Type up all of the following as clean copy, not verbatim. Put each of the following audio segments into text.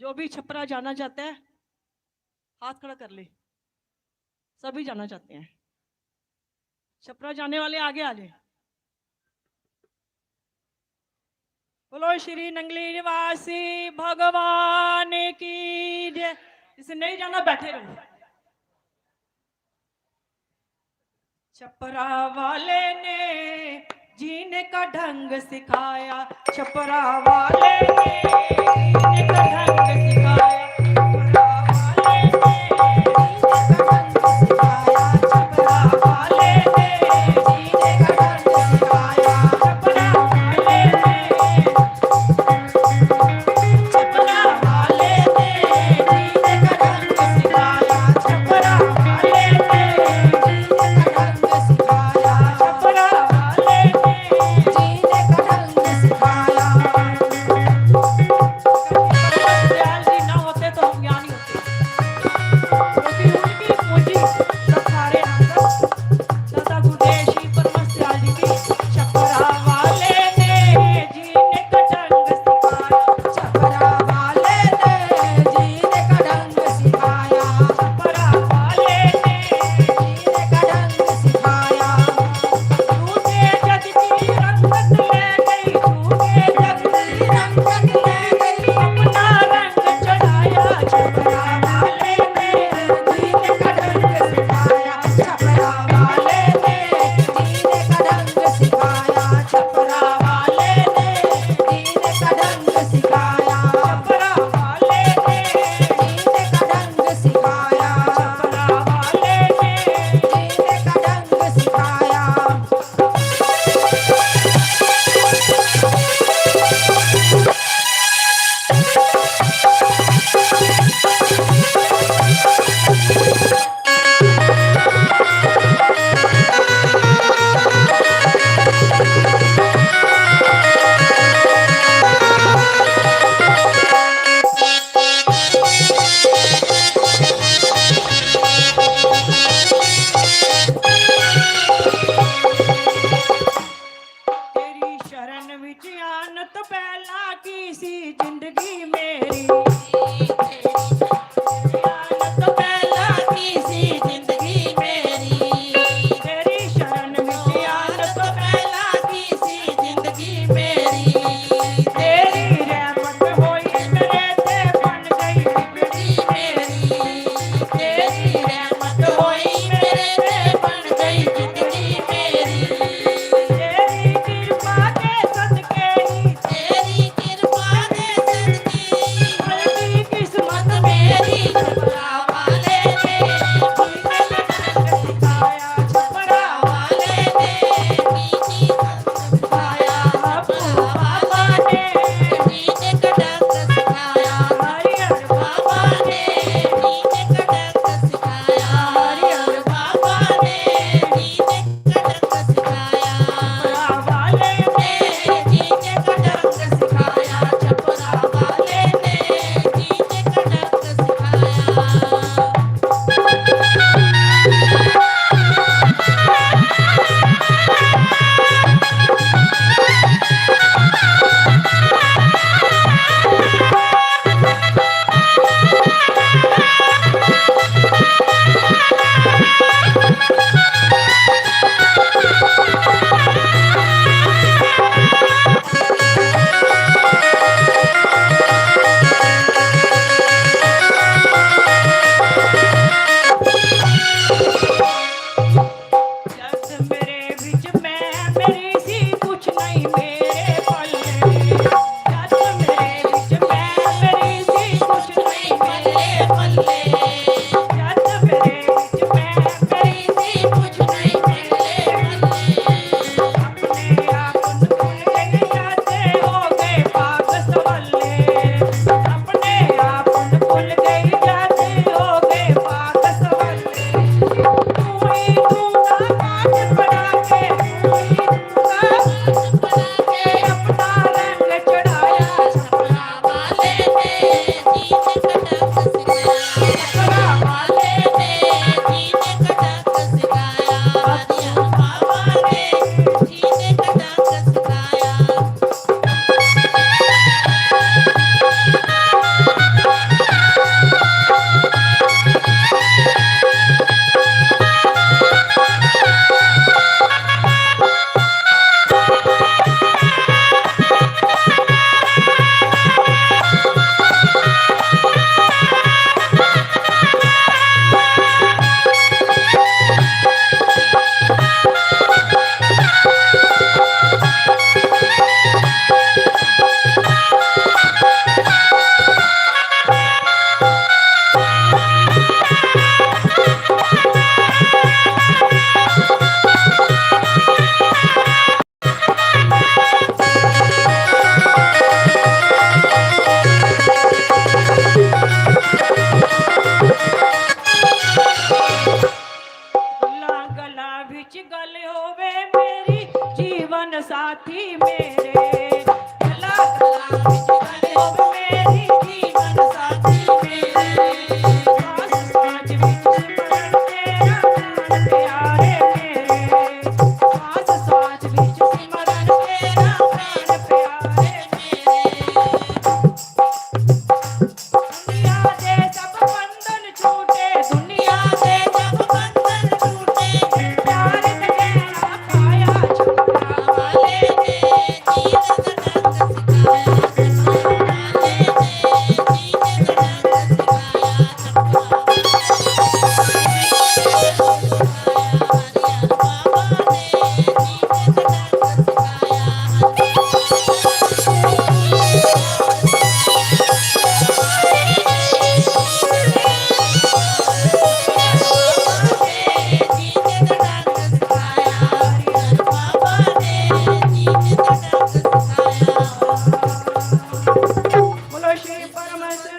जो भी छपरा जाना चाहता है हाथ खड़ा कर ले। सभी जाना चाहते हैं। छपरा जाने वाले आगे आ जाए। बोलो श्री नंगली निवासी भगवान की जय। जिसे नहीं जाना बैठे रहो। छपरा वाले ने जीने का ढंग सिखाया। छपरा वाले ने जीने का ढंग सिखाया।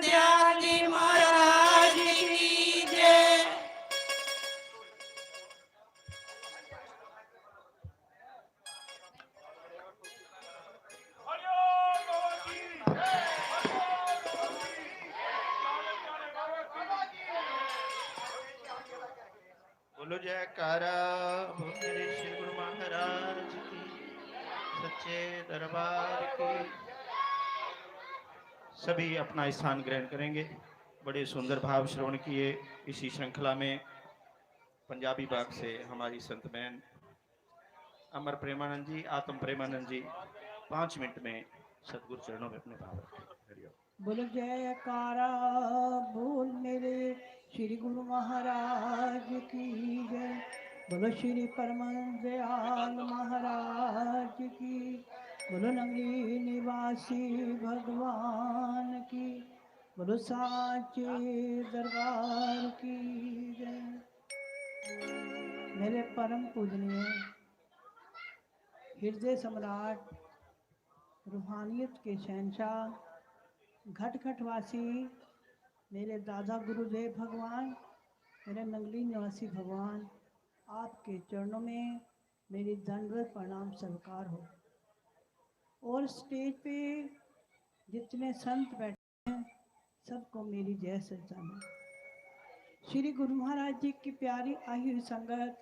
दयाली महाराज की जय। बोलो जयकारा मेरे श्री गुरु महाराज की, सच्चे दरबार की। सभी अपना स्थान ग्रहण करेंगे। बड़े सुंदर भाव श्रवण किए इसी श्रृंखला में। पंजाबी भाग से हमारी संत बहन अमर प्रेमानंद जी, आत्म प्रेमानंद जी 5 मिनट में सतगुरु चरणों में अपने भाव रखें। बोलो जयकारा बोल मेरे श्री गुरु महाराज की जय। बोलो श्री परमहंस दयाल महाराज की। बोलो नंगली निवासी भगवान की। बोलो साचे दरबार की जय। मेरे परम पूजनीय हृदय सम्राट, रूहानियत के शहंशाह, घट घटवासी मेरे दादा गुरुदेव भगवान, मेरे नंगली निवासी भगवान, आपके चरणों में मेरी दंडवत प्रणाम स्वीकार हो। और स्टेज पे जितने संत बैठे हैं सबको मेरी जय सच्चाई। श्री गुरु महाराज जी की प्यारी आई हुई संगत,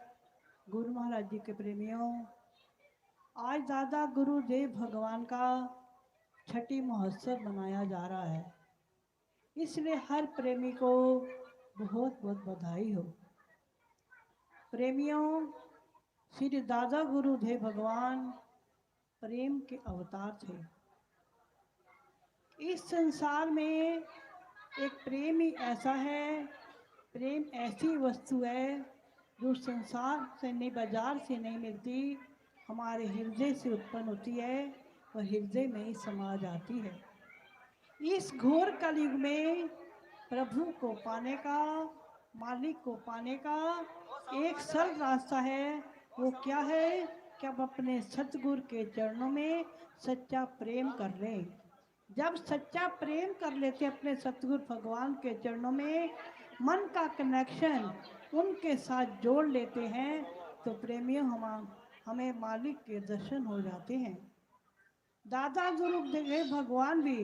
गुरु महाराज जी के प्रेमियों, आज दादा गुरुदेव भगवान का छठी महोत्सव मनाया जा रहा है, इसलिए हर प्रेमी को बहुत बहुत बधाई हो। प्रेमियों, श्री दादा गुरुदेव भगवान प्रेम के अवतार थे। इस संसार में एक प्रेम ही ऐसा है, प्रेम ऐसी वस्तु है जो संसार से नहीं, बाजार से नहीं मिलती, हमारे हृदय से उत्पन्न होती है और हृदय में ही समा जाती है। इस घोर कलयुग में प्रभु को पाने का, मालिक को पाने का एक सरल रास्ता है। वो क्या है कि अब अपने सतगुरु के चरणों में सच्चा प्रेम कर लें। जब सच्चा प्रेम कर लेते अपने सतगुरु भगवान के चरणों में, मन का कनेक्शन उनके साथ जोड़ लेते हैं, तो प्रेमियों हमें मालिक के दर्शन हो जाते हैं। दादा गुरुदेव भगवान भी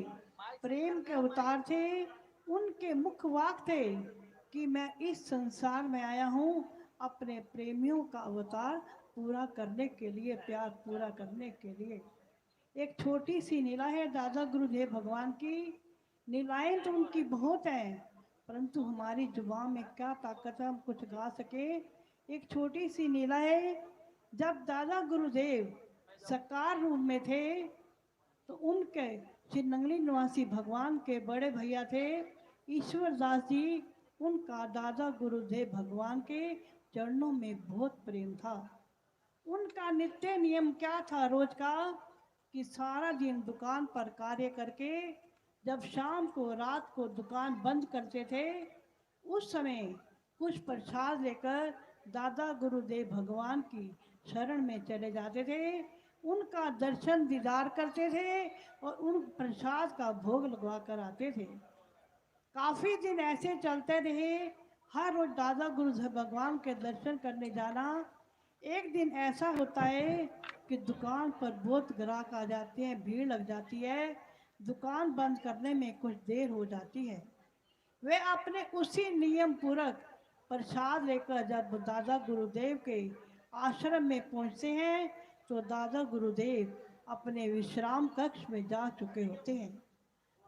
प्रेम के अवतार थे। उनके मुख वाक थे कि मैं इस संसार में आया हूँ अपने प्रेमियों का अवतार पूरा करने के लिए, प्यार पूरा करने के लिए। एक छोटी सी लीला है दादा गुरुदेव भगवान की। लीलाएं तो उनकी बहुत हैं, परंतु हमारी जुबान में क्या ताकत है हम कुछ गा सके। एक छोटी सी लीला है, जब दादा गुरुदेव साकार रूप में थे तो उनके श्री नंगली निवासी भगवान के बड़े भैया थे ईश्वर दास जी। उनका दादा गुरुदेव भगवान के चरणों में बहुत प्रेम था। उनका नित्य नियम क्या था रोज का, कि सारा दिन दुकान पर कार्य करके जब शाम को, रात को दुकान बंद करते थे, उस समय कुछ प्रसाद लेकर दादा गुरुदेव भगवान की शरण में चले जाते थे, उनका दर्शन दीदार करते थे और उन प्रसाद का भोग लगवा कर आते थे। काफ़ी दिन ऐसे चलते रहे, हर रोज दादा गुरुदेव भगवान के दर्शन करने जाना। एक दिन ऐसा होता है कि दुकान पर बहुत ग्राहक आ जाते हैं, भीड़ लग जाती है, दुकान बंद करने में कुछ देर हो जाती है। वे अपने उसी नियम पूर्वक प्रसाद लेकर जब दादा गुरुदेव के आश्रम में पहुंचते हैं तो दादा गुरुदेव अपने विश्राम कक्ष में जा चुके होते हैं।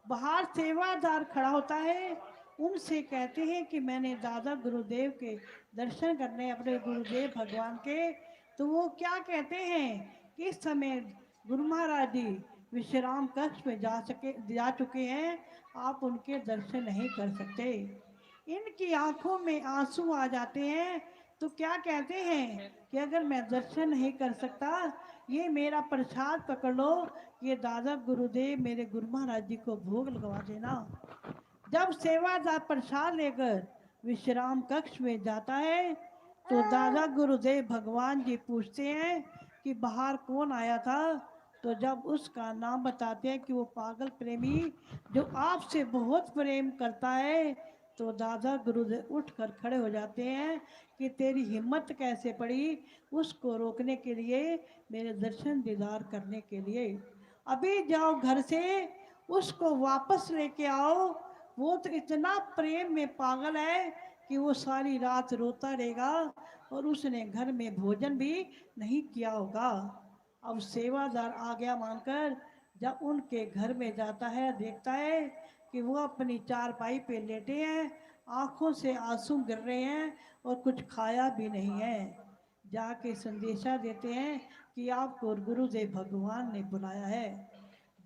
बाहर सेवादार खड़ा होता है, उनसे कहते हैं कि मैंने दादा गुरुदेव के दर्शन करने अपने गुरुदेव भगवान के। तो वो क्या कहते हैं कि इस समय गुरु महाराज जी विश्राम कक्ष में जा चुके हैं, आप उनके दर्शन नहीं कर सकते। इनकी आंखों में आंसू आ जाते हैं, तो क्या कहते हैं कि अगर मैं दर्शन नहीं कर सकता, ये मेरा प्रसाद पकड़ लो, ये दादा गुरुदेव मेरे गुरु महाराज जी को भोग लगवा देना। जब सेवादार प्रसाद लेकर विश्राम कक्ष में जाता है तो दादा गुरुदेव भगवान जी पूछते हैं कि बाहर कौन आया था। तो जब उसका नाम बताते हैं कि वो पागल प्रेमी जो आपसे बहुत प्रेम करता है, तो दादा गुरुदेव उठकर खड़े हो जाते हैं कि तेरी हिम्मत कैसे पड़ी उसको रोकने के लिए, मेरे दर्शन दीदार करने के लिए। अभी जाओ घर से, उसको वापस लेके आओ। वो तो इतना प्रेम में पागल है कि वो सारी रात रोता रहेगा और उसने घर में भोजन भी नहीं किया होगा। अब सेवादार आज्ञा मानकर जब उनके घर में जाता है, देखता है कि वो अपनी चारपाई पे लेटे हैं, आंखों से आंसू गिर रहे हैं और कुछ खाया भी नहीं है। जाके संदेशा देते हैं कि आपको गुरुदेव भगवान ने बुलाया है।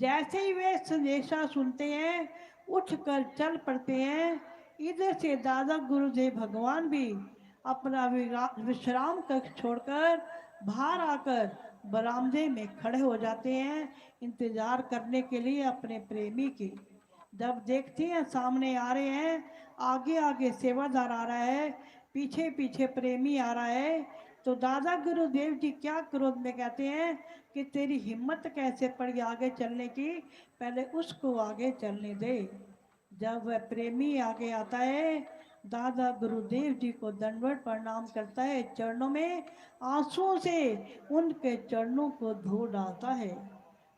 जैसे ही वे संदेशा सुनते हैं, उठकर चल पड़ते हैं। इधर से दादा गुरुदेव भगवान भी अपना विश्राम कक्ष छोड़कर बाहर आकर बरामदे में खड़े हो जाते हैं, इंतजार करने के लिए अपने प्रेमी की। जब देखते हैं सामने आ रहे हैं, आगे आगे सेवादार आ रहा है, पीछे पीछे प्रेमी आ रहा है, तो दादा गुरुदेव जी क्या क्रोध में कहते हैं कि तेरी हिम्मत कैसे पड़ी आगे चलने की, पहले उसको आगे चलने दे। जब वह प्रेमी आगे आता है, दादा गुरुदेव जी को दंडवत प्रणाम करता है, चरणों में आंसुओं से उनके चरणों को धो डालता है।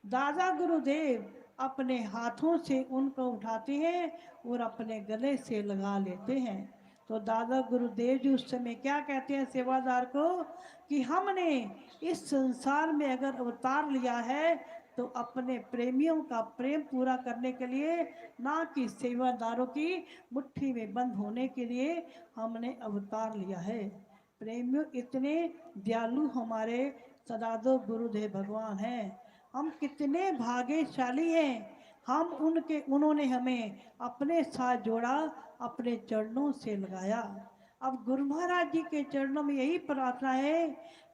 दादा गुरुदेव अपने हाथों से उनको उठाते हैं और अपने गले से लगा लेते हैं। तो दादा गुरुदेव जी उस समय क्या कहते हैं सेवादार को कि हमने इस संसार में अगर अवतार लिया है तो अपने प्रेमियों का प्रेम पूरा करने के लिए, ना कि सेवादारों की मुट्ठी में बंद होने के लिए हमने अवतार लिया है। प्रेमियों इतने दयालु हमारे सदादो गुरुदेव भगवान हैं, हम कितने भाग्यशाली हैं। हम उन्होंने हमें अपने साथ जोड़ा, अपने चरणों से लगाया। अब गुरु महाराज जी के चरणों में यही प्रार्थना है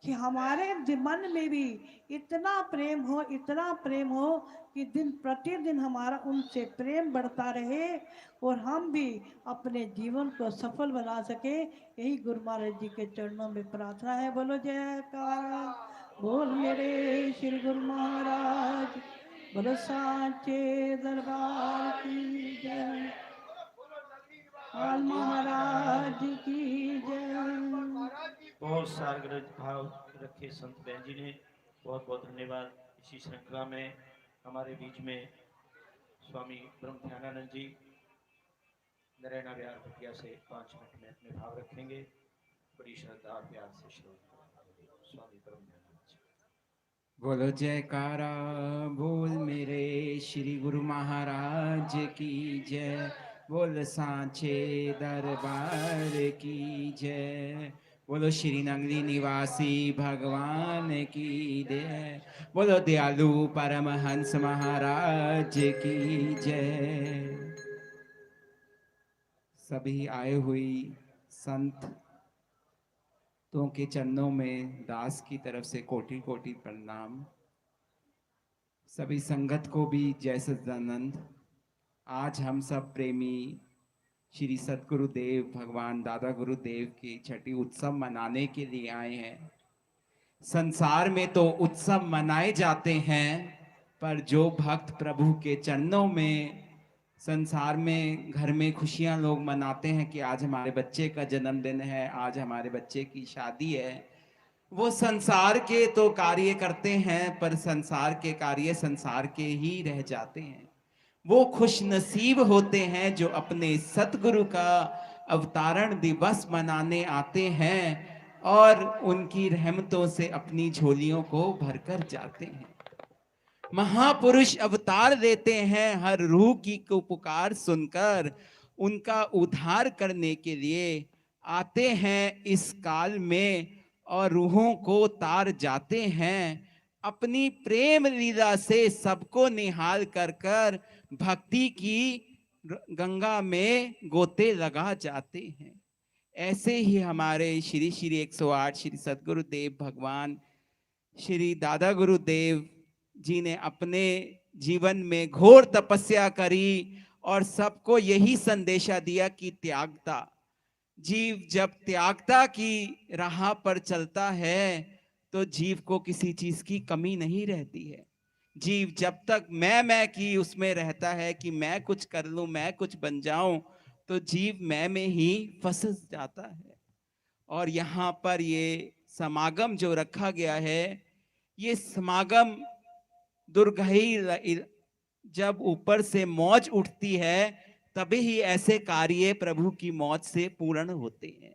कि हमारे मन में भी इतना प्रेम हो, इतना प्रेम हो कि दिन प्रतिदिन हमारा उनसे प्रेम बढ़ता रहे और हम भी अपने जीवन को सफल बना सके। यही गुरु महाराज जी के चरणों में प्रार्थना है। बोलो जयकारा बोल मेरे श्री गुरु महाराज, बोलो सांचे दरबार की जय, महाराज की जय। बहुत सारग्रज भाव रखे संत बहन जी ने, बहुत बहुत धन्यवाद। इसी श्रृंखला में हमारे बीच में स्वामी ब्रह्म ध्यानानंद जी नारायणा विहार भटिया से 5 मिनट में अपने भाव रखेंगे। बड़ी श्रद्धा और प्यार से स्वामी ब्रह्म ध्यानानंद जी। बोलो जयकारा बोल मेरे श्री गुरु महाराज की जय, बोल सांचे दरबार की जय, बोलो श्री नंगली निवासी भगवान की जय, बोलो दयालु परमहंस महाराज की जय। सभी आए हुई संत तो के चरणों में दास की तरफ से कोटि कोटि प्रणाम। सभी संगत को भी जय सच्चिदानंद। आज हम सब प्रेमी श्री सतगुरुदेव भगवान दादा गुरुदेव के छठी उत्सव मनाने के लिए आए हैं। संसार में तो उत्सव मनाए जाते हैं, पर जो भक्त प्रभु के चरणों में संसार में घर में खुशियां लोग मनाते हैं कि आज हमारे बच्चे का जन्मदिन है, आज हमारे बच्चे की शादी है, वो संसार के तो कार्य करते हैं पर संसार के कार्य संसार के ही रह जाते हैं। वो खुश नसीब होते हैं जो अपने सतगुरु का अवतारण दिवस मनाने आते हैं और उनकी रहमतों से अपनी झोलियों को भरकर जाते हैं। महापुरुष अवतार देते हैं हर रूह की को पुकार सुनकर, उनका उद्धार करने के लिए आते हैं इस काल में और रूहों को तार जाते हैं। अपनी प्रेम लीला से सबको निहाल कर कर भक्ति की गंगा में गोते लगा जाते हैं। ऐसे ही हमारे श्री श्री 108 श्री सतगुरुदेव भगवान श्री दादा गुरुदेव जी ने अपने जीवन में घोर तपस्या करी और सबको यही संदेशा दिया कि त्यागता जीव जब त्यागता की राह पर चलता है तो जीव को किसी चीज की कमी नहीं रहती है। जीव जब तक मैं की उसमें रहता है कि मैं कुछ कर लूं, मैं कुछ बन जाऊं, तो जीव मैं में ही फंस जाता है। और यहाँ पर ये समागम जो रखा गया है, ये समागम दुर्गही जब ऊपर से मौज उठती है, तभी ही ऐसे कार्य प्रभु की मौज से पूर्ण होते हैं।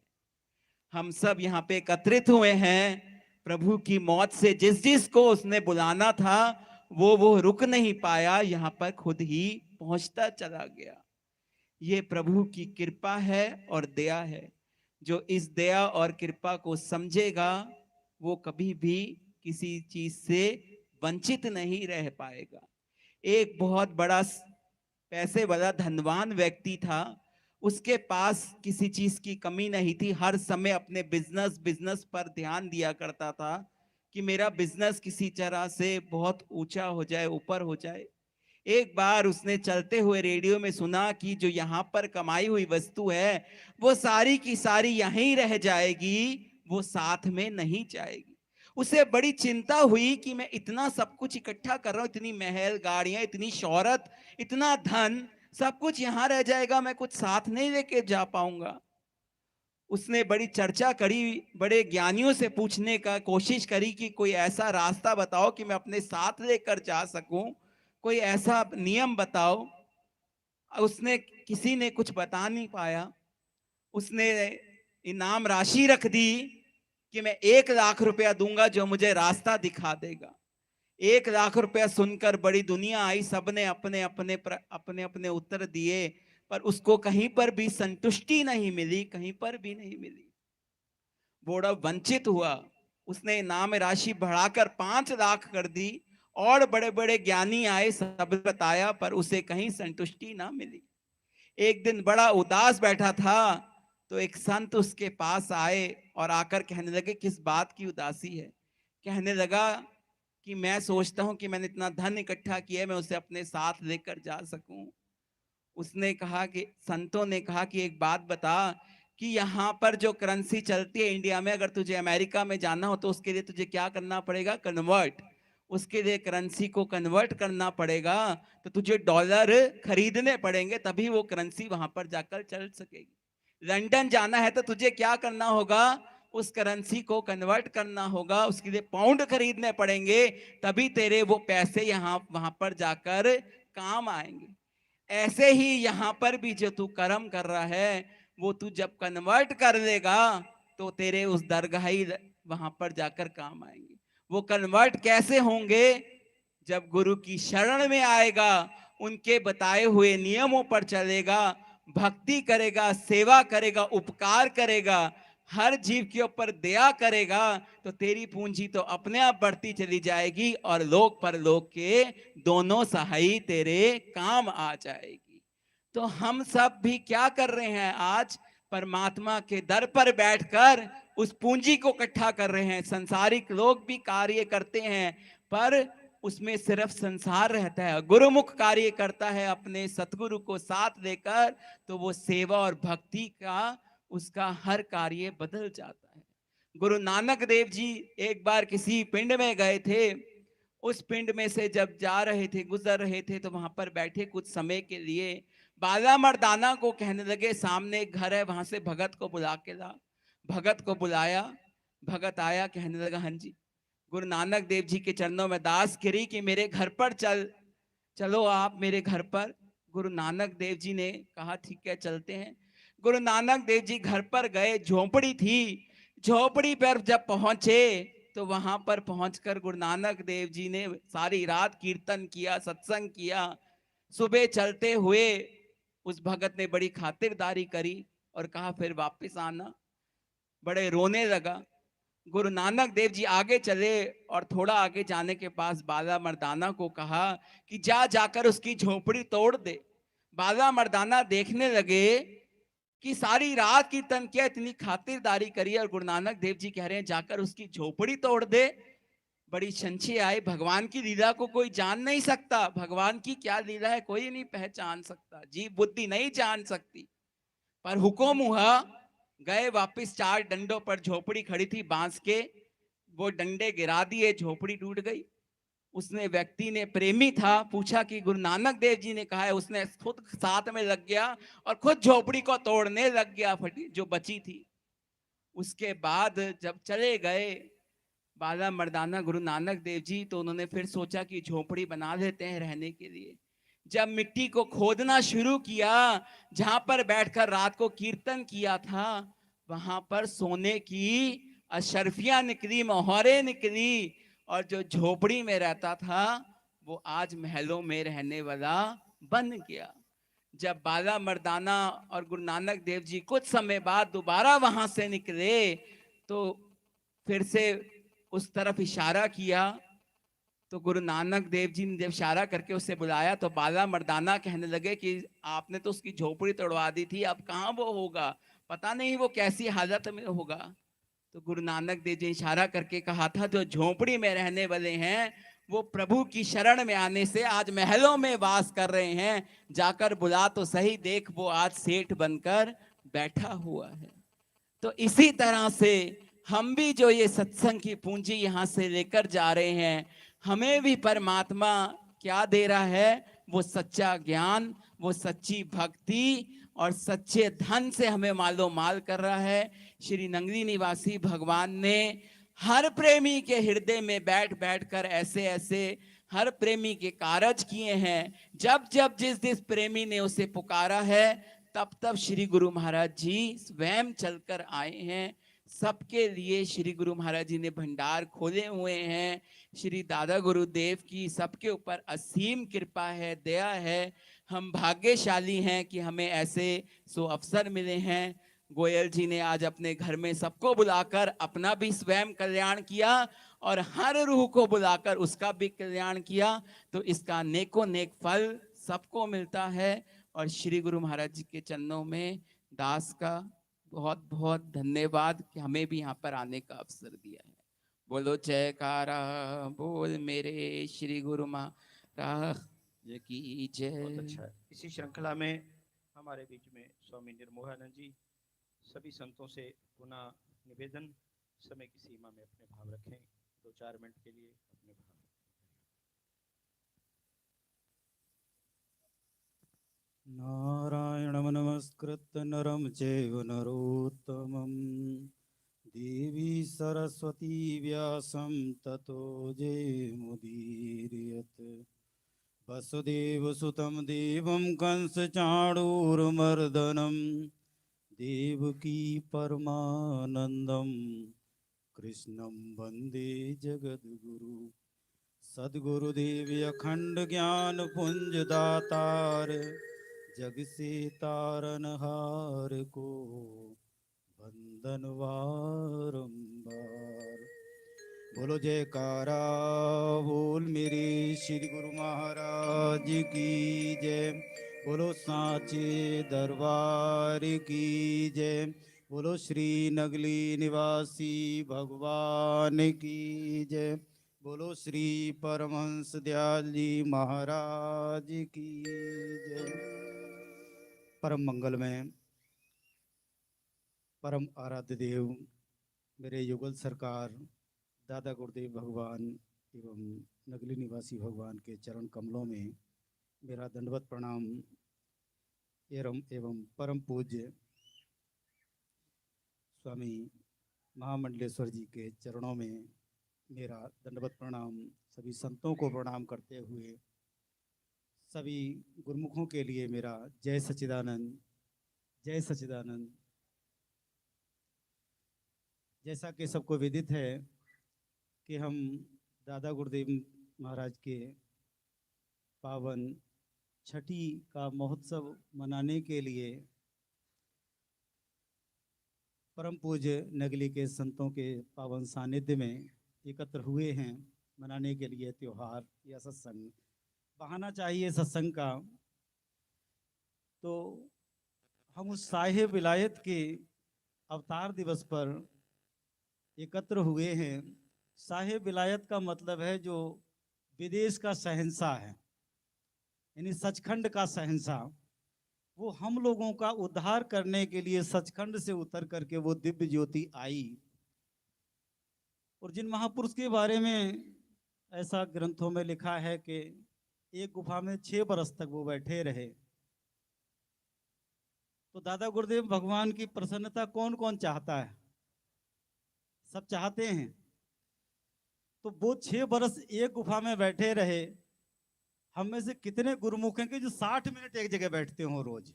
हम सब यहाँ पे एकत्रित हुए हैं प्रभु की मौज से। जिस जिस को उसने बुलाना था वो रुक नहीं पाया, यहाँ पर खुद ही पहुंचता चला गया। ये प्रभु की कृपा है और दया है। जो इस दया और कृपा को समझेगा वो कभी भी किसी चीज से वंचित नहीं रह पाएगा। एक बहुत बड़ा पैसे वाला धनवान व्यक्ति था, उसके पास किसी चीज की कमी नहीं थी। हर समय अपने बिजनेस पर ध्यान दिया करता था कि मेरा बिजनेस किसी तरह से बहुत ऊंचा हो जाए, ऊपर हो जाए। एक बार उसने चलते हुए रेडियो में सुना कि जो यहाँ पर कमाई हुई वस्तु है वो सारी की सारी यहीं रह जाएगी, वो साथ में नहीं जाएगी। उसे बड़ी चिंता हुई कि मैं इतना सब कुछ इकट्ठा कर रहा हूं, इतनी महल, गाड़ियां, इतनी शोहरत, इतना धन, सब कुछ यहां रह जाएगा, मैं कुछ साथ नहीं लेके जा पाऊंगा। उसने बड़ी चर्चा करी, बड़े ज्ञानियों से पूछने का कोशिश करी कि कोई ऐसा रास्ता बताओ कि मैं अपने साथ लेकर जा सकूं, कोई ऐसा नियम बताओ। उसने किसी ने कुछ बता नहीं पाया। उसने इनाम राशि रख दी कि मैं 1 लाख रुपया दूंगा जो मुझे रास्ता दिखा देगा। 1 लाख रुपया सुनकर बड़ी दुनिया आई, सबने अपने अपने उत्तर दिए, पर उसको कहीं पर भी संतुष्टि नहीं मिली, कहीं पर भी नहीं मिली। बड़ा वंचित हुआ। उसने इनाम राशि बढ़ाकर 5 लाख कर दी और बड़े बड़े ज्ञानी आए, सब बताया, पर उसे कहीं संतुष्टि ना मिली। एक दिन बड़ा उदास बैठा था तो एक संत उसके पास आए और आकर कहने लगे, किस बात की उदासी है? कहने लगा कि मैं सोचता हूं कि मैंने इतना धन इकट्ठा किया है, मैं उसे अपने साथ लेकर जा सकूं। उसने कहा कि संतों ने कहा कि एक बात बता कि यहाँ पर जो करेंसी चलती है इंडिया में, अगर तुझे अमेरिका में जाना हो तो उसके लिए तुझे क्या करना पड़ेगा? कन्वर्ट। उसके लिए करेंसी को कन्वर्ट करना पड़ेगा, तो तुझे डॉलर खरीदने पड़ेंगे, तभी वो करेंसी वहां पर जाकर चल सकेगी। लंदन जाना है तो तुझे क्या करना होगा? उस करेंसी को कन्वर्ट करना होगा, उसके लिए पाउंड खरीदने पड़ेंगे, तभी तेरे वो पैसे यहाँ वहां पर जाकर काम आएंगे। ऐसे ही यहाँ पर भी जो तू कर्म कर रहा है, वो तू जब कन्वर्ट कर लेगा तो तेरे उस दरगाही वहां पर जाकर काम आएंगे। वो कन्वर्ट कैसे होंगे? जब गुरु की शरण में आएगा, उनके बताए हुए नियमों पर चलेगा, भक्ति करेगा, सेवा करेगा, उपकार करेगा, हर जीव के ऊपर दया करेगा, तो तेरी पूंजी तो अपने आप बढ़ती चली जाएगी और लोक परलोक के दोनों सहाई तेरे काम आ जाएगी। तो हम सब भी क्या कर रहे हैं? आज परमात्मा के दर पर बैठकर उस पूंजी को इकट्ठा कर रहे हैं। संसारिक लोग भी कार्य करते हैं, पर उसमें सिर्फ संसार रहता है। गुरुमुख कार्य करता है अपने सतगुरु को साथ लेकर, तो वो सेवा और भक्ति का उसका हर कार्य बदल जाता है। गुरु नानक देव जी एक बार किसी पिंड में गए थे। उस पिंड में से जब जा रहे थे, गुजर रहे थे, तो वहां पर बैठे कुछ समय के लिए बाला मर्दाना को कहने लगे, सामने एक घर है, वहां से भगत को बुला के ला। भगत को बुलाया, भगत आया, कहने लगा, हाँ जी। गुरु नानक देव जी के चरणों में दास गिरी कि मेरे घर पर चलो आप मेरे घर पर। गुरु नानक देव जी ने कहा, ठीक है चलते हैं। गुरु नानक देव जी घर पर गए, झोपड़ी थी। झोपड़ी पर जब पहुंचे तो वहां पर पहुंचकर गुरु नानक देव जी ने सारी रात कीर्तन किया, सत्संग किया। सुबह चलते हुए उस भगत ने बड़ी खातिरदारी करी और कहा फिर वापस आना। बड़े रोने लगा। गुरु नानक देव जी आगे चले और थोड़ा आगे जाने के पास बाला मर्दाना को कहा कि जाकर उसकी झोपड़ी तोड़ दे। बाला मर्दाना देखने लगे कि सारी रात कीर्तन किया, इतनी खातिरदारी करी, और गुरु नानक देव जी कह रहे हैं जाकर उसकी झोपड़ी तोड़ दे। बड़ी संशय आए। भगवान की लीला को कोई जान नहीं सकता। भगवान की क्या लीला है कोई नहीं पहचान सकता, जीव बुद्धि नहीं जान सकती। पर हुक्म हुआ, गए वापस। 4 डंडों पर झोपड़ी खड़ी थी बांस के, वो डंडे गिरा दिए, झोपड़ी टूट गई। उसने व्यक्ति ने, प्रेमी था, पूछा कि गुरु नानक देव जी ने कहा है, उसने खुद साथ में लग गया और खुद झोपड़ी को तोड़ने लग गया, फटी जो बची थी। उसके बाद जब चले गए बाला मर्दाना गुरु नानक देव जी, तो उन्होंने फिर सोचा कि झोपड़ी बना लेते हैं रहने के लिए। जब मिट्टी को खोदना शुरू किया, जहां पर बैठकर रात को कीर्तन किया था, वहां पर सोने की अशर्फियां निकली, मोहरे निकली, और जो झोपड़ी में रहता था वो आज महलों में रहने वाला बन गया। जब बाला मर्दाना और गुरु नानक देव जी कुछ समय बाद दोबारा वहां से निकले, तो फिर से उस तरफ इशारा किया, तो गुरु नानक देव जी ने जब इशारा करके उसे बुलाया, तो बाला मर्दाना कहने लगे कि आपने तो उसकी झोपड़ी तोड़वा दी थी, अब कहाँ वो होगा, पता नहीं वो कैसी हालत में होगा। तो गुरु नानक देव जी ने इशारा करके कहा था, जो झोपड़ी में रहने वाले हैं वो प्रभु की शरण में आने से आज महलों में वास कर रहे हैं, जाकर बुला तो सही, देख वो आज सेठ बनकर बैठा हुआ है। तो इसी तरह से हम भी जो ये सत्संग की पूंजी यहाँ से लेकर जा रहे हैं, हमें भी परमात्मा क्या दे रहा है, वो सच्चा ज्ञान, वो सच्ची भक्ति और सच्चे धन से हमें मालो माल कर रहा है। श्री नगरी निवासी भगवान ने हर प्रेमी के हृदय में बैठ बैठ कर ऐसे ऐसे हर प्रेमी के कारज किए हैं। जब जब जिस जिस प्रेमी ने उसे पुकारा है, तब तब श्री गुरु महाराज जी स्वयं चलकर आए हैं। सबके लिए श्री गुरु महाराज जी ने भंडार खोले हुए हैं। श्री दादा गुरुदेव की सबके ऊपर असीम कृपा है, दया है। हम भाग्यशाली हैं कि हमें ऐसे सो अवसर मिले हैं। गोयल जी ने आज अपने घर में सबको बुलाकर अपना भी स्वयं कल्याण किया और हर रूह को बुलाकर उसका भी कल्याण किया। तो इसका नेको नेक फल सबको मिलता है। और श्री गुरु महाराज जी के चरणों में दास का बहुत बहुत धन्यवाद कि हमें भी यहाँ पर आने का अवसर दिया है। बोलो जयकारा बोल मेरे श्री गुरु महाराज की जय। बहुत अच्छा है। इसी श्रृंखला में हमारे बीच में स्वामी निर्मोहानंद जी, सभी संतों से पुनः निवेदन, समय की सीमा में अपने भाव रखें, 2-4 मिनट के लिए अपने भाव। नारायणं नमस्कृत्य नरं चैव नरोत्तमं देवी सरस्वती व्यासं ततो जयमुदीरयत्। वसुदेवसुतं देवं कंसचाणूरमर्दनं देवकी परमानन्दं कृष्णं वन्दे जगद्गुरु। सद्गुरुदेव अखंड ज्ञान पुंज दातार, जग से तारनहार को वंदन बारंबार। बोलो जयकारा बोल मेरे श्री गुरु महाराज की जय। बोलो सांचे दरबार की जय। बोलो श्री नगली निवासी भगवान की जय। बोलो श्री परमहंस दयाल जी महाराज की जय। परम मंगल में परम आराध्य देव मेरे युगल सरकार दादा गुरुदेव भगवान एवं नगली निवासी भगवान के चरण कमलों में मेरा दंडवत प्रणाम एवं परम पूज्य स्वामी महामंडलेश्वर जी के चरणों में मेरा दंडवत प्रणाम, सभी संतों को प्रणाम करते हुए सभी गुरुमुखों के लिए मेरा जय सच्चिदानंद, जय सच्चिदानंद। जैसा कि सबको विदित है कि हम दादा गुरुदेव महाराज के पावन छठी का महोत्सव मनाने के लिए परम पूज्य नगली के संतों के पावन सानिध्य में एकत्र हुए हैं मनाने के लिए त्योहार या सत्संग। बहाना चाहिए सत्संग का, तो हम उस साहिब विलायत के अवतार दिवस पर एकत्र हुए हैं। साहिब विलायत का मतलब है जो विदेश का शहंशाह है, यानी सचखंड का शहंशाह। वो हम लोगों का उद्धार करने के लिए सचखंड से उतर करके वो दिव्य ज्योति आई। और जिन महापुरुष के बारे में ऐसा ग्रंथों में लिखा है कि एक गुफा में 6 बरस तक वो बैठे रहे। तो दादा गुरुदेव भगवान की प्रसन्नता कौन कौन चाहता है? सब चाहते हैं। तो वो 6 बरस एक गुफा में बैठे रहे। हम में से कितने गुरुमुख हैं कि जो 60 मिनट एक जगह बैठते हो रोज?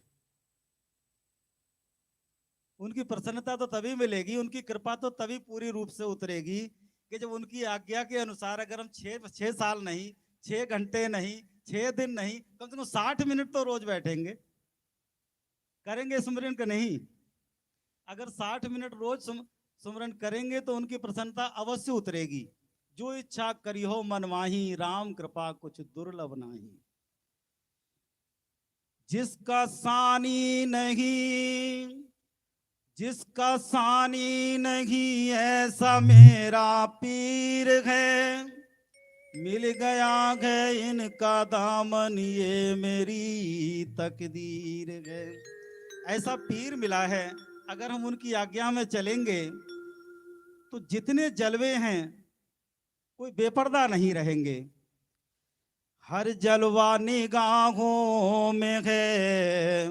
उनकी प्रसन्नता तो तभी मिलेगी, उनकी कृपा तो तभी पूरी रूप से उतरेगी कि जब उनकी आज्ञा के अनुसार अगर हम 6 साल नहीं, 6 घंटे नहीं, 6 दिन नहीं, कम से कम 60 मिनट तो रोज बैठेंगे, करेंगे सुमिरन का नहीं? अगर 60 मिनट रोज सुमिरन करेंगे तो उनकी प्रसन्नता अवश्य उतरेगी। जो इच्छा करियो मन माही, राम कृपा कुछ दुर्लभ नाही। जिसका सानी नहीं, जिसका सानी नहीं ऐसा मेरा पीर है। मिल गया है इनका दामन, ये मेरी तकदीर है। ऐसा पीर मिला है, अगर हम उनकी आज्ञा में चलेंगे तो जितने जलवे हैं कोई बेपर्दा नहीं रहेंगे। हर जलवा निगाहों में है,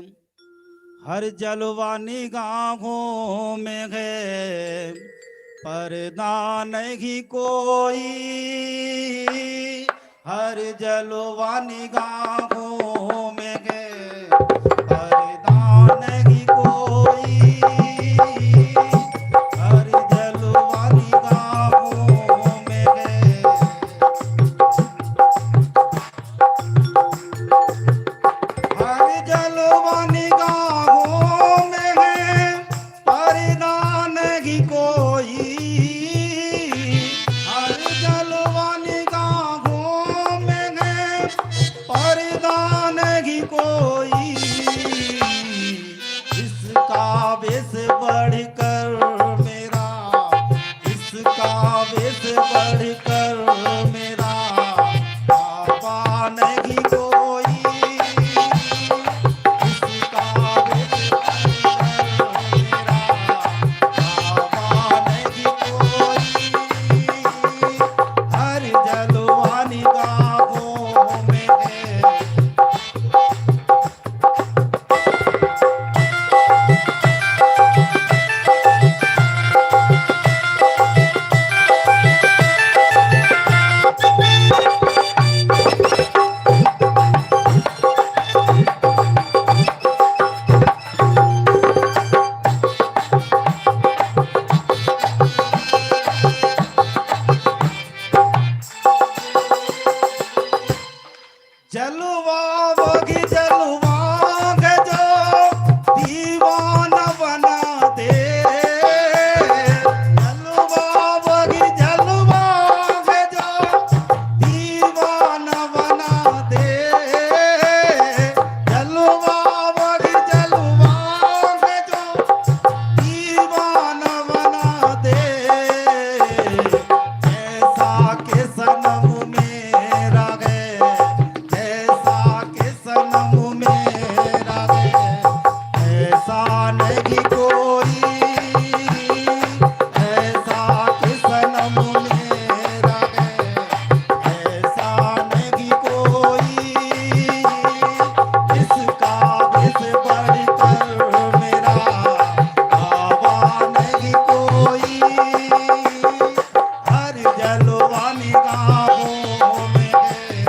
हर जलवा निगाहों में है, पर्दा नहीं कोई। हर जलवा निगाहों में है, पर्दा नहीं कोई। हर जलवा निगाहों में है। हर जलवा निगाहों में है, पर्दा नहीं कोई। हर जलवा निगाहों में है, पर्दा नहीं कोई। इसका बेस बढ़कर मेरा, इसका बेस बढ़कर मेरा बाबा नहीं कोई। इसका बेस बढ़कर मेरा बाबा नहीं कोई। हर जलवा निगाहों में है। जलवा वही जलवा है जो दीवाना बना दे। जलवा वही जलवा है जो दीवाना बना दे। जलवा वही जलवा है जो दीवाना बना दे। ऐसा के सनम मेरा है, ऐसा के सनम मेरा है, ऐसा नहीं कोई। ऐसा के सनम मेरा है, ऐसा नहीं कोई। इसका बेस बढ़कर मेरा बाबा नहीं कोई। हर जलवा निगाहों में है।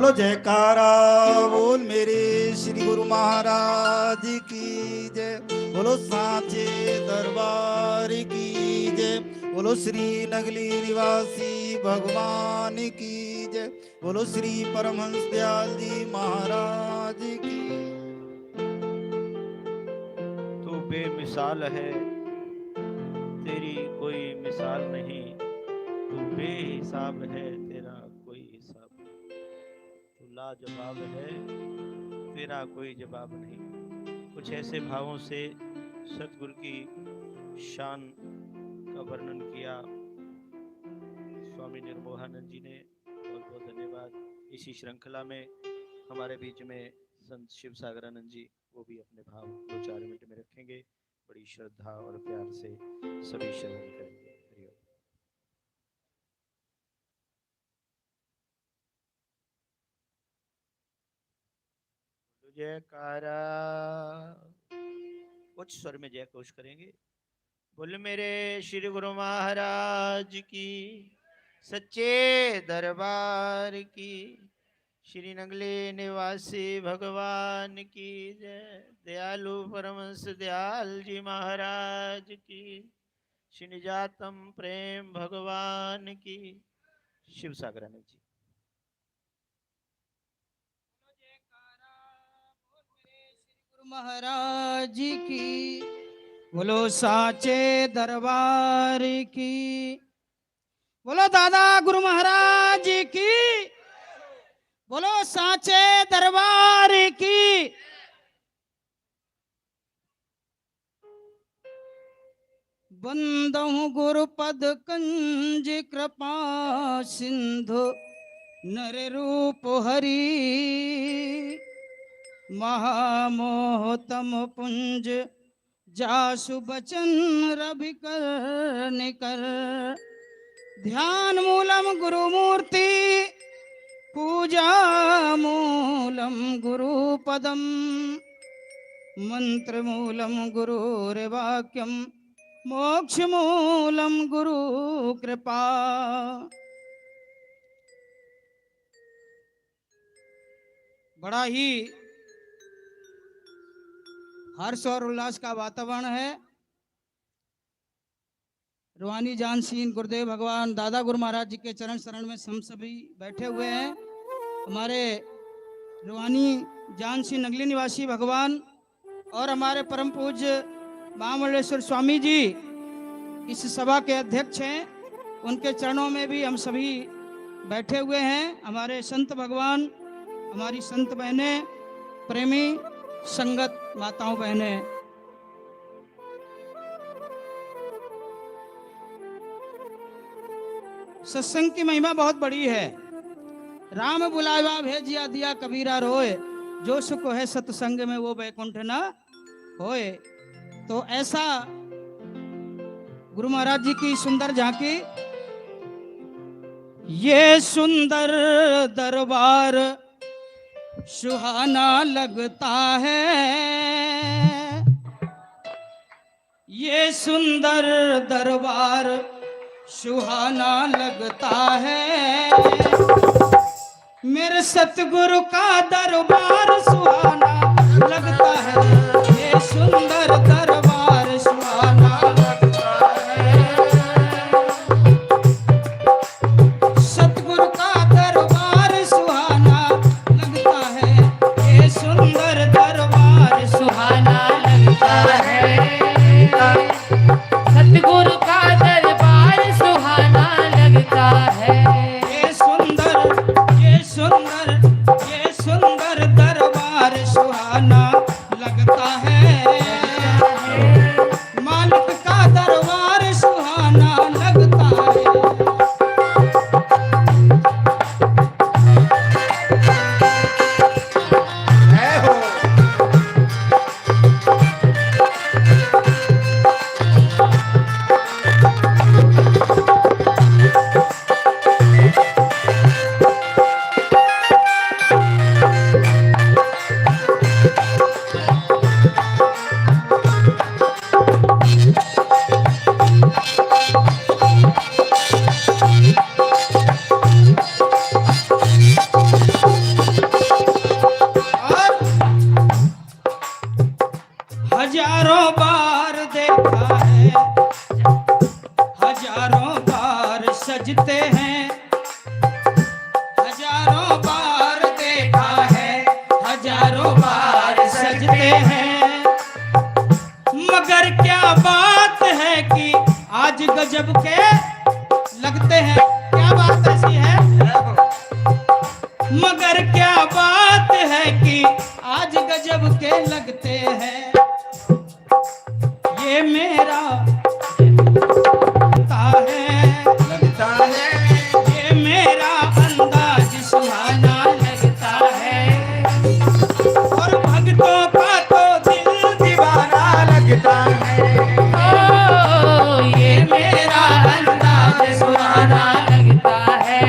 बोलो जयकारा बोल मेरे श्री गुरु महाराज की जय। बोलो साचे दरबार की जय। बोलो श्री नगली निवासी भगवान की जय। बोलो श्री परमहंस दयाल जी महाराज की। तू बेमिसाल है, तेरी कोई मिसाल नहीं। तू बेहिसाब है, तेरा कोई हिसाब नहीं। तू लाजवाब है, तेरा कोई जवाब नहीं। कुछ ऐसे भावों से सतगुरु की शान का वर्णन किया स्वामी निर्मोहानंद जी ने। बहुत बहुत धन्यवाद। इसी श्रृंखला में हमारे बीच में संत शिव सागरानंद जी, वो भी अपने भाव 2-4 मिनट में रखेंगे। बड़ी श्रद्धा और प्यार से सभी श्रवण करेंगे। हरि ओम। जयकारा, उच्च स्वर में जय घोष करेंगे। बोल मेरे श्री गुरु महाराज की, सच्चे दरबार की, श्री नगले निवासी भगवान की जय। दयालु परमहंस दयाल जी महाराज की, श्री निजातम प्रेम भगवान की। शिव सागरानंद जी। गुरु महाराज की, बोलो साचे दरबार की। बोलो दादा गुरु महाराज की, बोलो साचे दरबार की। बंदहु गुरुपद कंज कृपा सिंधु नर रूप हरि। महामोहतम पुंज जासु बचन रवि कर निकर। ध्यान मूलम गुरु मूर्ति, पूजा मूलम गुरु पदम, मंत्र मूलम गुरुर्वाक्यम, मोक्ष मूलम गुरु कृपा। बड़ा ही हर्ष और उल्लास का वातावरण है। रूहानी जानसीन गुरुदेव भगवान दादा गुरु महाराज जी के चरण शरण में हम सभी बैठे हुए हैं। हमारे रूहानी जानसीन नगली निवासी भगवान और हमारे परम पूज्य महामंडलेश्वर स्वामी जी इस सभा के अध्यक्ष हैं। उनके चरणों में भी हम सभी बैठे हुए हैं। हमारे संत भगवान, हमारी संत बहनें, प्रेमी संगत माताओं बहनें, सत्संग की महिमा बहुत बड़ी है। राम बुलावा भेजिया दिया कबीरा रोए, जो सुख है सत्संग में वो बैकुंठ न होए। तो ऐसा गुरु महाराज जी की सुंदर झांकी। ये सुंदर दरबार सुहाना लगता है, ये सुंदर दरबार सुहाना लगता है। मेरे सतगुरु का दरबार सुहाना लगता है। ये सुंदर दरबार सुहाना लगता है। सतगुरु का दरबार सुहाना लगता है। ये सुंदर दरबार सुहाना लगता है। सतगुरु का दरबार सुहाना लगता है। ये सुंदर दरबार सुहाना लगता है। मालिक का दरबार सुहाना लगता है। मगर क्या बात है कि आज गजब के लगते हैं ये मेरा लगता है ये मेरा अंदाज सुहाना लगता है और भक्तों का तो दिल दीवाना लगता है ओ ये मेरा अंदाज सुहाना लगता है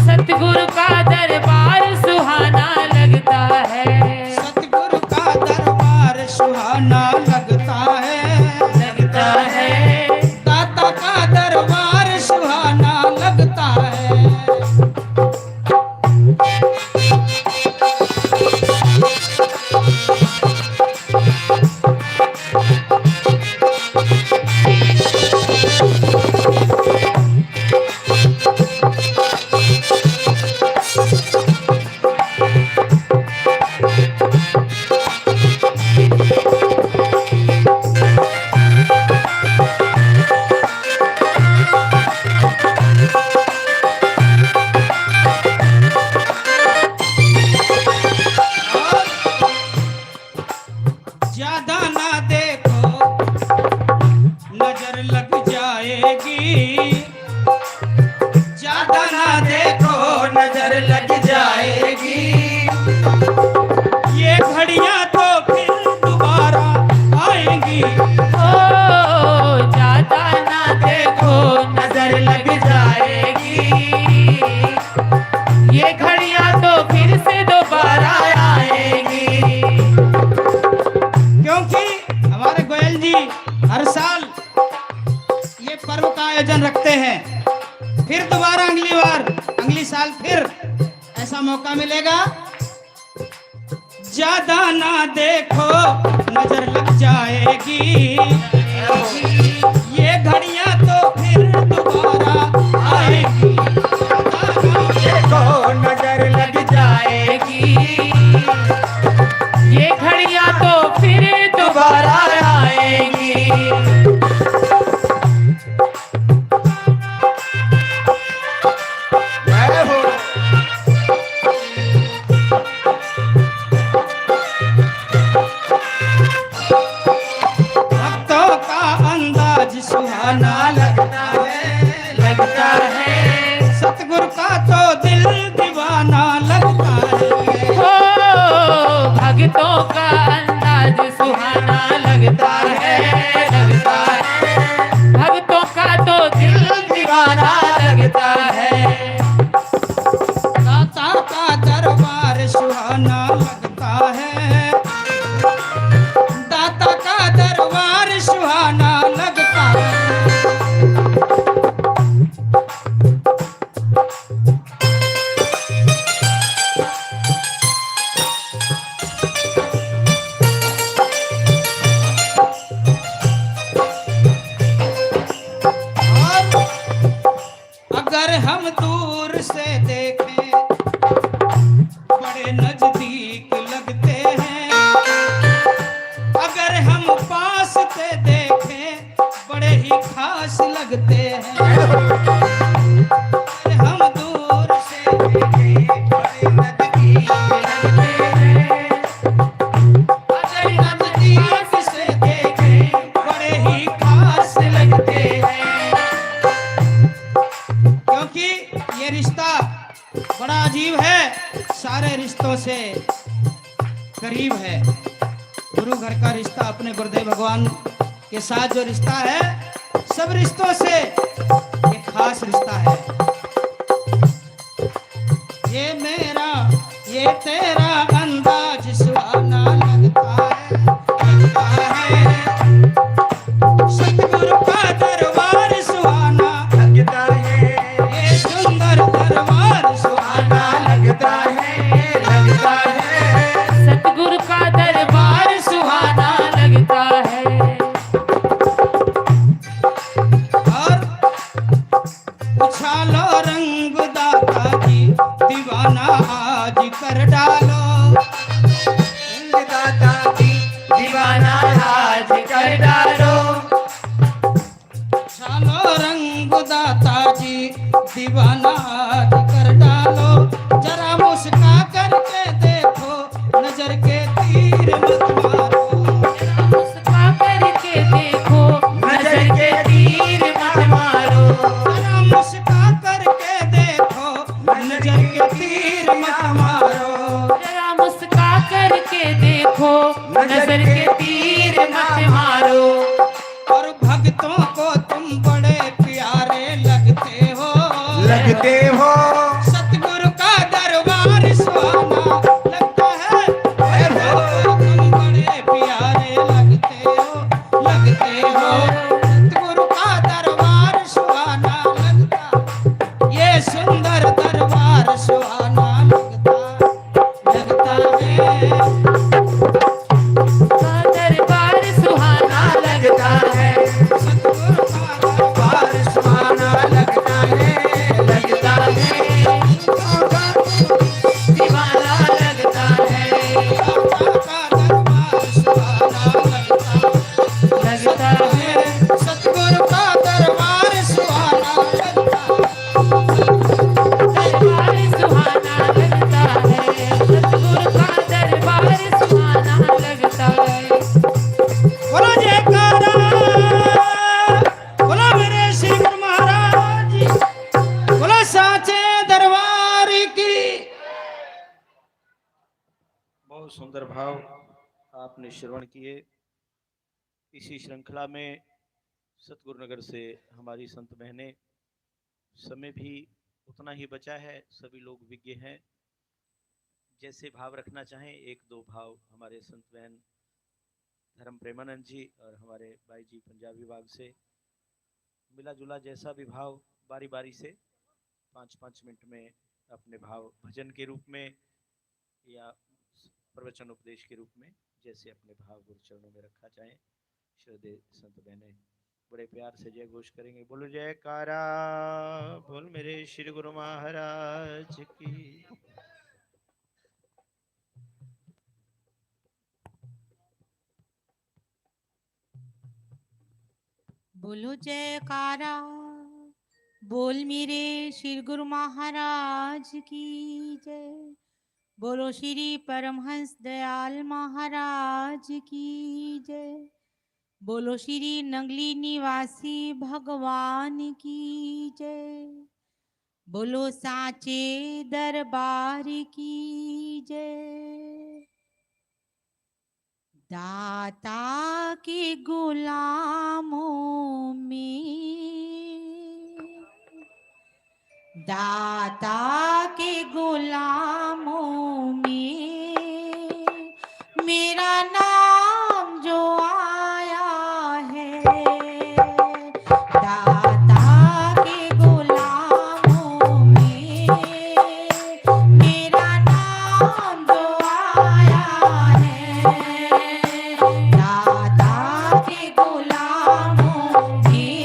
सतगुरु का दरबार सुहाना लगता है सतगुरु का दरबार सुहाना लगता है दाता का दरबार सुहाना लगता है ज्यादा ना देखो नजर लग जाएगी ज्यादा ना देखो नजर लग जाएगी ये घड़ियां तो फिर दोबारा आएंगी ओ ज्यादा ना देखो नजर लग जाएगी ये घड़ियां तो फिर से दोबारा आएगी क्योंकि हमारे गोयल जी हर साल ये पर्व का आयोजन रखते हैं फिर दोबारा अगली साल फिर ऐसा मौका मिलेगा ज्यादा ना देखो नजर लग जाएगी ये घड़ियां तो फिर दोबारा आएगी देखो नजर लग जाएगी ये घड़ियां तो फिर दोबारा आएगी भक्तों का अंदाज सुहाना लगता है सतगुरु का तो दिल दीवाना लगता है हो भक्तों का अंदाज सुहाना लगता है भक्तों का तो दिल दीवाना लगता है दाता का दरबार सुहाना लगता है दाता का दरबार सुहाना लगता है अगर हम दूर से देखें बड़े नजदीक लगते हैं अगर हम पास से देखें बड़े ही खास लगते हैं अगर हम दूर से देखें बड़े नजदीक लगते हैं अगर नजदीक से देखें बड़े ही खास लगते हैं क्योंकि ये रिश्ता बड़ा अजीब है सारे रिश्तों से करीब है गुरु घर का रिश्ता अपने गुरुदेव भगवान के साथ जो रिश्ता है सब रिश्तों से एक खास रिश्ता है ये मेरा ये तेरा अंदाज सुहाना लगता है सतगुरु का दरबार सुहाना लगता है ये सुंदर दरबार सुहाना लगता है सतगुरु का दरबार सुहाना लगता है और उछालो रंग दाता जी दीवाना आज कर डालो दाता जी दीवाना आज कर डालो उछालो रंग दाता जी दीवाना आज कर डालो तीर मत मारो, जरा मुस्का करके देखो, नजर के तीर मत मारो। और भक्तों को तुम बड़े प्यारे लगते हो, लगते हो सतगुरु का दरबार सुहाना लगता है। तुम बड़े प्यारे लगते हो, लगते हो। सतगुरु का दरबार सुहाना लगता, ये सुंदर दरबार सुहाना लगता, लगता है। दरबार सुहाना लगता है, सतगुरु का दरबार सुहाना लगता है, लगता है। दीवाना लगता है, दरबार सुहाना लगता, लगता है। सतगुरु का दरबार सुहाना लगता, दरबार सुहाना लगता है, सतगुरु का दरबार सुहाना लगता है। बोलो जयकारा, बोलो मेरे श्री गुरु महाराज जी, बोलो साचे दरबार की। बहुत सुंदर भाव आपने श्रवण किए। इसी श्रृंखला में सतगुरु नगर से हमारी संत बहनें, समय भी उतना ही बचा है, सभी लोग विज्ञ हैं, जैसे भाव रखना चाहें एक दो भाव हमारे संत बहन धर्म प्रेमानंद जी और हमारे भाई जी पंजाबी विभाग से मिला जुला जैसा भी भाव बारी बारी से 5-5 मिनट में अपने भाव भजन के रूप में या प्रवचन उपदेश के रूप में जैसे अपने भाव गुरु चरणों में रखा चाहें। श्रद्धेय संत बहने बड़े प्यार से जय घोष करेंगे। बोलो जयकारा, बोल मेरे श्री गुरु महाराज की। बोलो जयकारा, बोल मेरे श्री गुरु महाराज की जय। बोलो श्री परमहंस दयाल महाराज की जय। बोलो श्री नंगली निवासी भगवान की जय। बोलो साचे दरबार की जय। दाता के गुलामों में, दाता के गुलामों में मेरा नाम जो आया है। दाता के गुलामों में मेरा नाम जो आया है। दाता के गुलामों में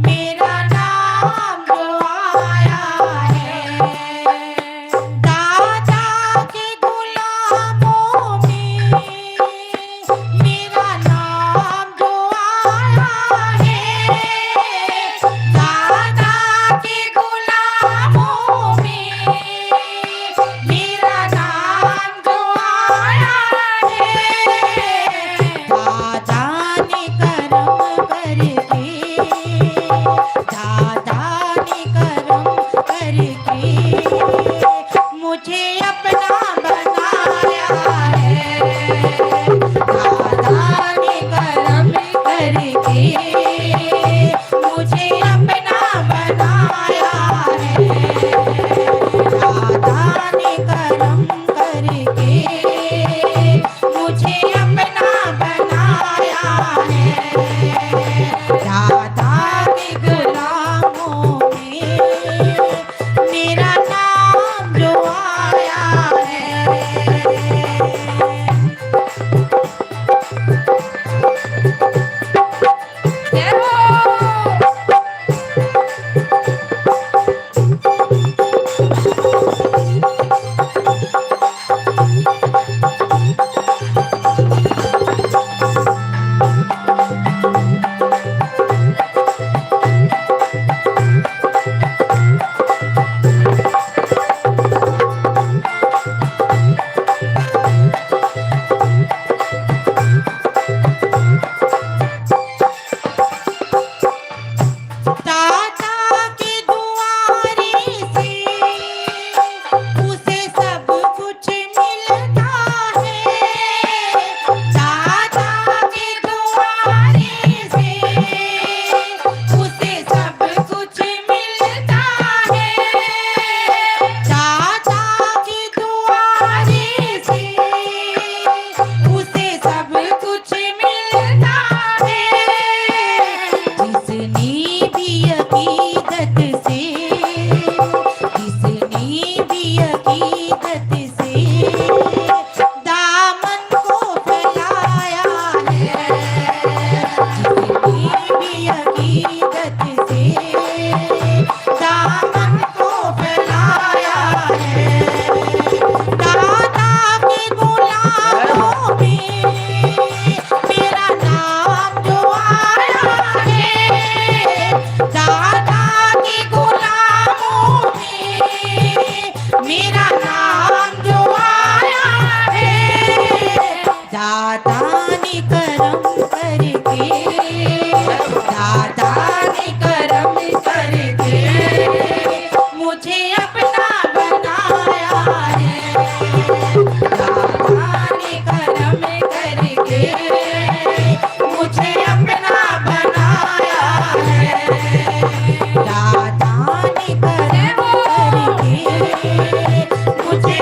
मेरा नाम जो आया है। मेरा नाम जो आया है। दाता ने करम करके, दाता ने करम करके मुझे अपना बनाया है। दाता ने करम करके मुझे अपना बनाया है। दाता ने करम करके मुझे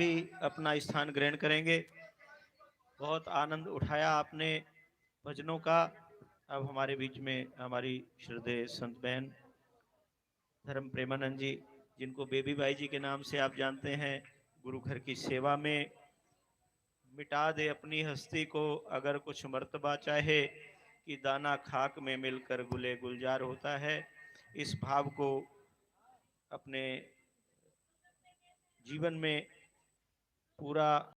सभी अपना स्थान ग्रहण करेंगे। बहुत आनंद उठाया आपने भजनों का। अब हमारे बीच में हमारी श्रद्धेय संत बहन धर्म प्रेमानंद जी, जिनको बेबी बाई जी के नाम से आप जानते हैं, गुरु घर की सेवा में मिटा दे अपनी हस्ती को, अगर कुछ मर्तबा चाहे कि दाना खाक में मिलकर गुले गुलजार होता है। इस भाव को अपने जीवन में पूरा